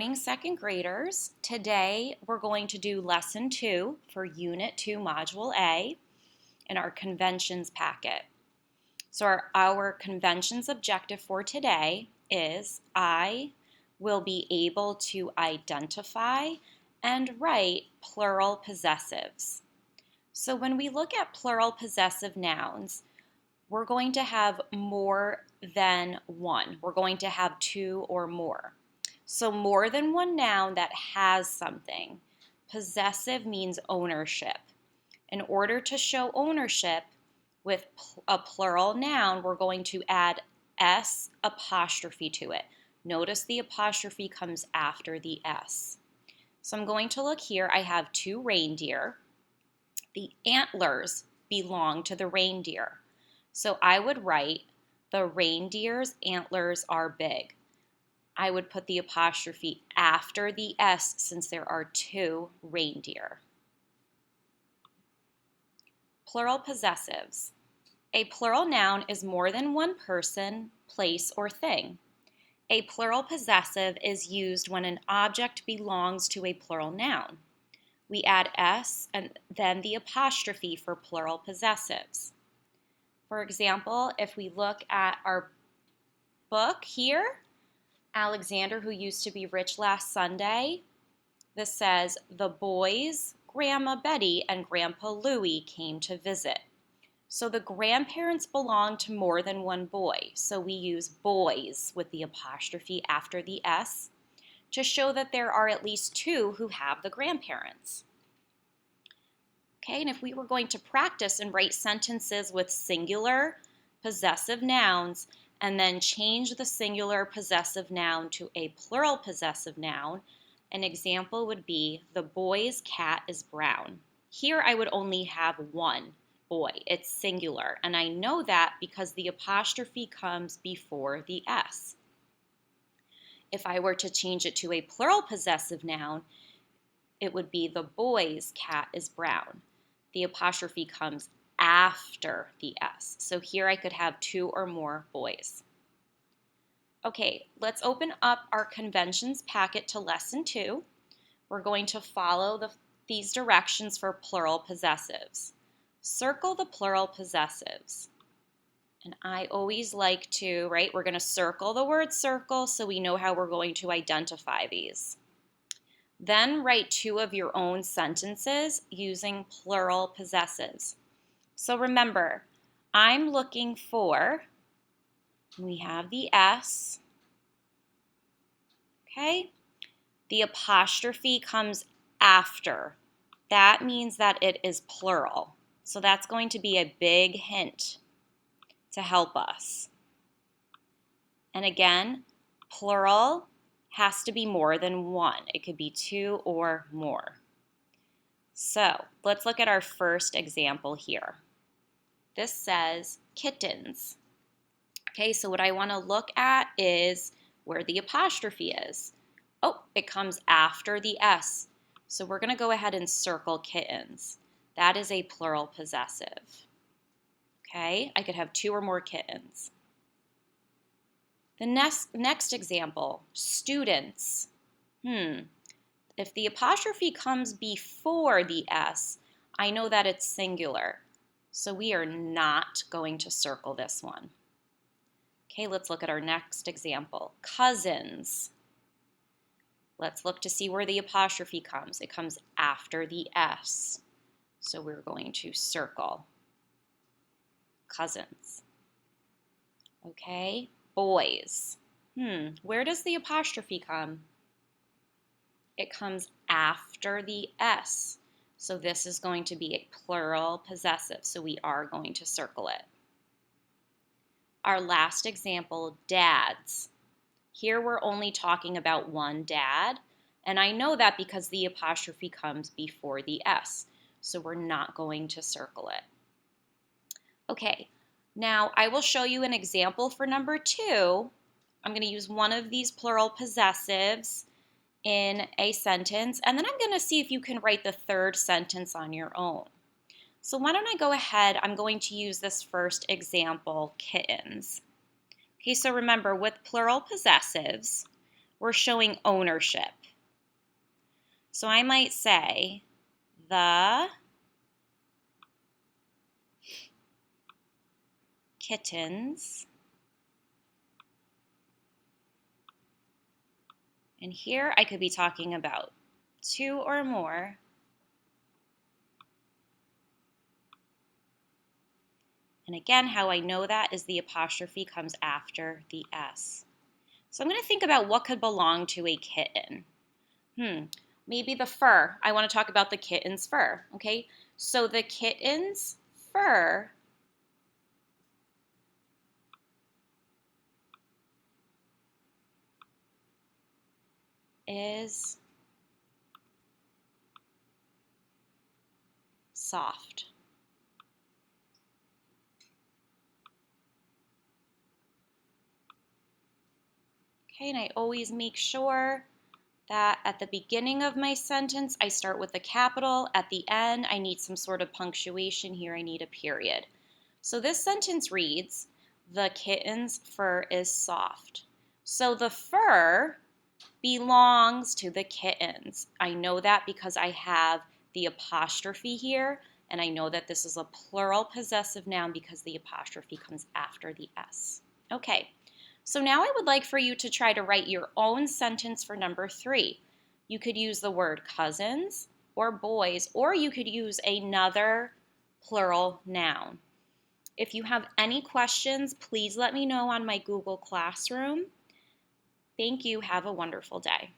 Morning, second graders. Today we're going to do lesson 2 for Unit 2, Module A in our conventions packet. So our conventions objective for today is I will be able to identify and write plural possessives. So when we look at plural possessive nouns, we're going to have more than one. We're going to have two or more. So more than one noun that has something. Possessive means ownership. In order to show ownership with a plural noun, we're going to add S apostrophe to it. Notice the apostrophe comes after the S. So I'm going to look here. I have two reindeer. The antlers belong to the reindeer. So I would write, the reindeer's antlers are big. I would put the apostrophe after the S since there are two reindeer. Plural possessives. A plural noun is more than one person, place, or thing. A plural possessive is used when an object belongs to a plural noun. We add S and then the apostrophe for plural possessives. For example, if we look at our book here, Alexander, who used to be rich last Sunday, this says, the boys, Grandma Betty and Grandpa Louie came to visit. So the grandparents belong to more than one boy, so we use boys with the apostrophe after the S to show that there are at least two who have the grandparents. Okay, and if we were going to practice and write sentences with singular possessive nouns, and then change the singular possessive noun to a plural possessive noun, an example would be, the boy's cat is brown. Here I would only have one boy. It's singular, and I know that because the apostrophe comes before the S. If I were to change it to a plural possessive noun, it would be, the boy's cat is brown. The apostrophe comes after the S. So here I could have two or more boys. Okay, let's open up our conventions packet to lesson 2. We're going to follow these directions for plural possessives. Circle the plural possessives. And I always like to, right, we're going to circle the word circle so we know how we're going to identify these. Then write two of your own sentences using plural possessives. So remember, I'm looking for, we have the S, okay? The apostrophe comes after. That means that it is plural. So that's going to be a big hint to help us. And again, plural has to be more than one. It could be two or more. So let's look at our first example here. This says kittens. Okay, so what I want to look at is where the apostrophe is. Oh, it comes after the S. So we're going to go ahead and circle kittens. That is a plural possessive. Okay, I could have two or more kittens. The next example, students. If the apostrophe comes before the S, I know that it's singular. So we are not going to circle this one. Okay, let's look at our next example. Cousins. Let's look to see where the apostrophe comes. It comes after the S. So we're going to circle cousins. Okay, boys. Where does the apostrophe come? It comes after the S. So this is going to be a plural possessive. So we are going to circle it. Our last example, dads. Here we're only talking about one dad, and I know that because the apostrophe comes before the S, so we're not going to circle it. Okay, now I will show you an example for number 2. I'm going to use one of these plural possessives in a sentence, and then I'm going to see if you can write the third sentence on your own. So why don't I go ahead, I'm going to use this first example, kittens. Okay, so remember, with plural possessives, we're showing ownership. So I might say, the kittens, and here I could be talking about 2 or more and again, how I know that is the apostrophe comes after the S. So I'm going to think about what could belong to a kitten. Maybe the fur. I want to talk about the kitten's fur, okay? So the kitten's fur is soft. Okay, and I always make sure that at the beginning of my sentence, I start with a capital. At the end, I need some sort of punctuation. Here, I need a period. So this sentence reads, the kitten's fur is soft. So the fur belongs to the kittens. I know that because I have the apostrophe here, and I know that this is a plural possessive noun because the apostrophe comes after the S. Okay, so now I would like for you to try to write your own sentence for number 3. You could use the word cousins or boys, or you could use another plural noun. If you have any questions, please let me know on my Google Classroom. Thank you. Have a wonderful day.